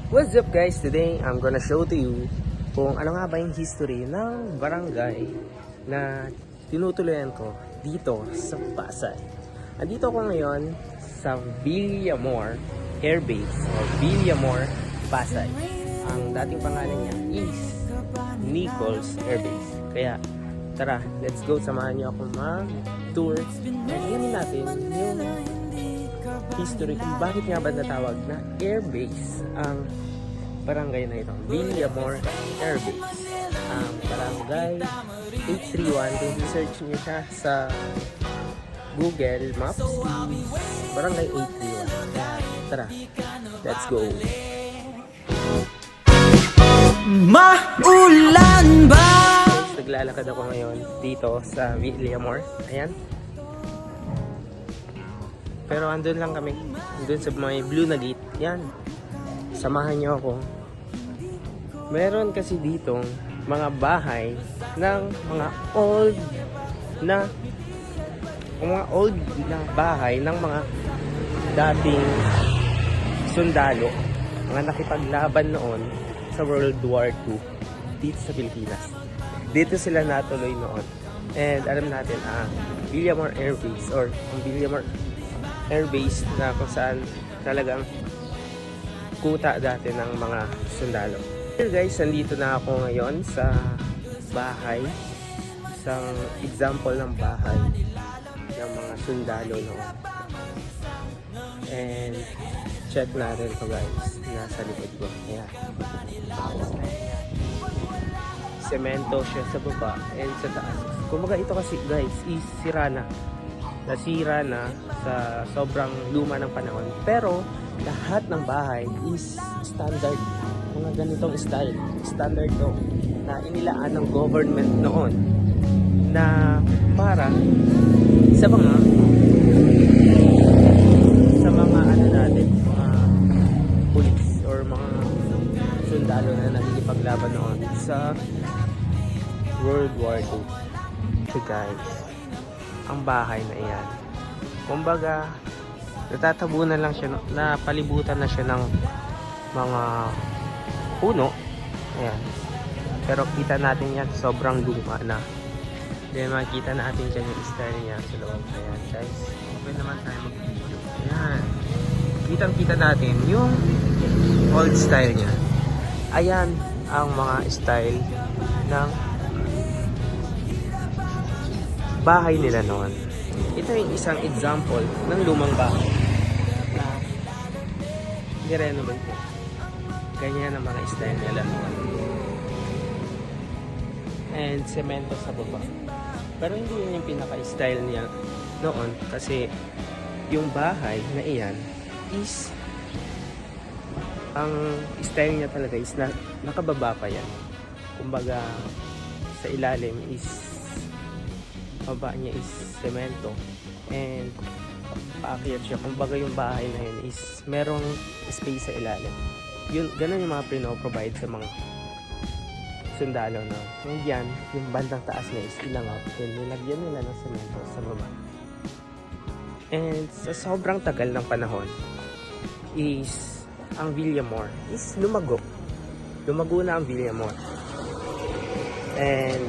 What's up guys? Today I'm gonna show to you kung ano nga ba yung history ng barangay na tinutuloyan ko dito sa Pasay. Andito ako ngayon sa Villamor Air Base o Villamor, Pasay. Ang dating pangalan niya is Nichols Air Base. Kaya tara, let's go. Samahan niyo ako mag-tour. Alamin natin yung history kung bakit nga ba natawag na Air Base ang barangay na ito. Villamor Air Base. Ang barangay 831. Kung i-search niyo siya sa Google Maps, barangay 831. Kaya tara, let's go. Maulan ba? Guys, naglalakad ako ngayon dito sa Villamor. Ayan. Pero andun lang kami. Andun sa may blue na gate. Yan. Samahan niyo ako. Meron kasi ditong mga bahay ng mga old na bahay ng mga dating sundalo. Mga nakipaglaban noon sa World War II dito sa Pilipinas. Dito sila natuloy noon. And alam natin, Villamor Air Base or ang Villamor Air Base na kung saan talagang kuta dati ng mga sundalo. Here guys, nandito na ako ngayon sa bahay. Isang example ng bahay ng mga sundalo noon. And check natin ito guys. Nasa likod ko. Ayan. Semento siya sa baba and sa taas. Kumbaga ito kasi guys is sira na. Nasira na sa sobrang luma ng panahon. Pero lahat ng bahay is standard. Mga ganitong style. Standard to na inilaan ng government noon na para sa mga ano natin, mga police or mga sundalo na nakikipaglaban noon sa World War II. So guys, ang bahay na iyan, kumbaga natatabunan lang siya, napalibutan na siya ng mga puno. Ayan. Pero kita natin yan, sobrang luma na. Then makikita natin dyan yung style niya sa loob. Ayan guys, open naman tayo mag-video. Ayan, kitang-kita natin yung old style niya. Ayan ang mga style ng bahay nila noon. Ito yung isang example ng lumang bahay na nirenovate ko. Ganyan ang mga style nila noon. And semento sa baba. Pero hindi yun yung pinaka-style niya noon kasi yung bahay na iyan is ang style niya talaga is na nakababa pa yan. Kumbaga sa ilalim is baba niya is semento and paakyat siya. Kumbaga yung bahay na yun is merong space sa ilalim. Yun, ganun yung mga provide sa mga sundalo na. And yan, yung bandang taas na is ilangaw. Then nilagyan nila ng semento sa baba. And sa sobrang tagal ng panahon is ang Villamor is lumago. Lumago na ang Villamor. And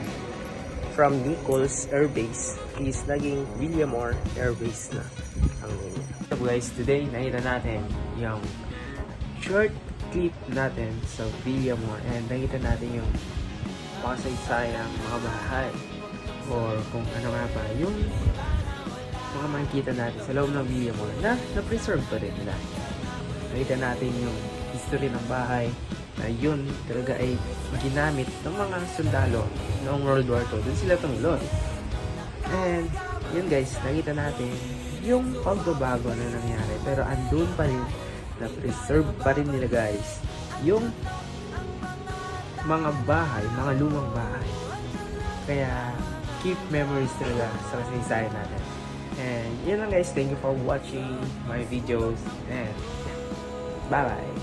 from Nichols Air Base is naging Villamor Air Base na ang name. So guys, today nakita natin yung short clip natin sa Villamor and nakita natin yung makasaysayang mga bahay or kung ano nga ba yung mga makikita natin sa loob ng Villamor na na-preserve pa rin nila. Nakita natin yung history ng bahay na yun talaga ay ginamit ng mga sundalo noong World War II. Doon sila tumulong. And yun guys, nakita natin yung pagbabago na nangyari. Pero andun pa rin, na-preserve pa rin nila guys yung mga bahay, mga lumang bahay. Kaya keep memories talaga sa kasaysayan natin. And yun lang guys, thank you for watching my videos and bye bye.